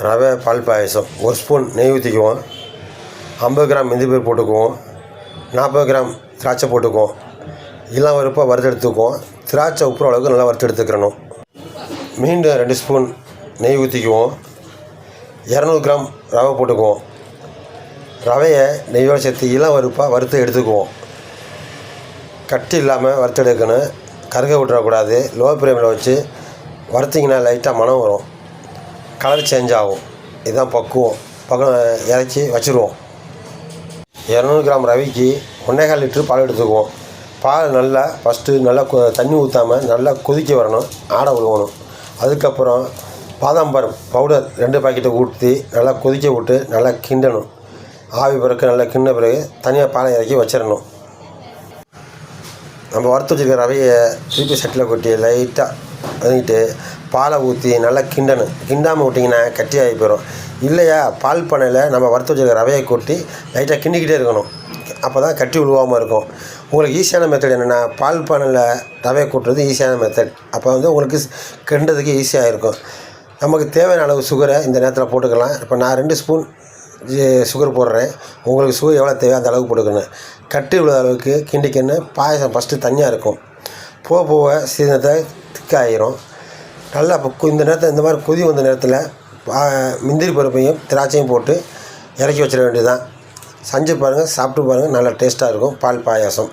ரவை பால் பாயாசம். 1 ஸ்பூன் நெய் ஊற்றிக்குவோம். 50 கிராம் முந்திரி போட்டுக்குவோம். 40 கிராம் திராட்சை போட்டுக்குவோம். இளம் வறுப்பாக வறுத்து எடுத்துக்குவோம். திராட்சை உப்புற அளவுக்கு நல்லா வறுத்து எடுத்துக்கிறணும். மீண்டும் 2 ஸ்பூன் நெய் ஊற்றிக்குவோம். 200 கிராம் ரவை போட்டுக்குவோம். ரவையை நெய்யோடு சேர்த்து இளம் வறுப்பாக வறுத்து எடுத்துக்குவோம். கட்டி இல்லாமல் வறுத்து எடுக்கணும். கருக விட்டுறக்கூடாது. லோ ஃப்ளேமில் வச்சு வறுத்திங்கன்னா லைட்டாக மணம் வரும். கலர் சேஞ்ச் ஆகும். இதுதான் பக்குவம். இறக்கி வச்சுருவோம். 200 கிராம் ரவைக்கு 1,4 லிட்டரு பால் எடுத்துக்குவோம். பால் நல்லா ஃபஸ்ட்டு நல்லா தண்ணி ஊற்றாமல் நல்லா கொதிக்க வரணும். ஆடை விழுவணும். அதுக்கப்புறம் பாதாம் பருப்பு பவுடர் 2 பாக்கெட்டை ஊற்றி நல்லா கொதிக்க விட்டு நல்லா கிண்டணும். ஆவி பிறகு நல்லா கிண்ட பிறகு தனியாக பாலை இறக்கி வச்சிடணும். நம்ம வறுத்து வச்சுருக்க ரவையை திருப்பி சட்டியில் கொட்டி லைட்டாக வதக்கிட்டு பாலை ஊற்றி நல்லா கிண்டணும். கிண்டாமல் விட்டிங்கன்னா கட்டியாகி போயிடும். இல்லையா பால் பண்ணையில் நம்ம வறுத்து வச்சுருக்க ரவையை கொட்டி லைட்டாக கிண்டிக்கிட்டே இருக்கணும். அப்போ தான் கட்டி விழுவாமல் இருக்கும். உங்களுக்கு ஈஸியான மெத்தட் என்னென்னா பால் பண்ணையில் ரவையை கொட்டுறது ஈஸியான மெத்தட். அப்போ உங்களுக்கு கிண்டுறதுக்கு ஈஸியாக இருக்கும். நமக்கு தேவையான அளவு சுகரை இந்த நேரத்தில் போட்டுக்கலாம். இப்போ நான் 2 ஸ்பூன் சுகர் போடுறேன். உங்களுக்கு சுகர் எவ்வளோ தேவையோ அந்த அளவுக்கு போட்டுக்கணும். கட்டி விழுற அளவுக்கு கிண்டிக்கன்னு பாயசம் ஃபஸ்ட்டு தனியாக இருக்கும். போக போக சீதனத்தை திக்காயிரும். நல்லா இந்த நேரத்தில் இந்த மாதிரி கொதி வந்த நேரத்தில் முந்திரி பருப்பையும் திராட்சையும் போட்டு இறக்கி வச்சிட வேண்டியது தான். செஞ்சு பாருங்கள், சாப்பிட்டு பாருங்கள். நல்லா டேஸ்ட்டாக இருக்கும் பால் பாயாசம்.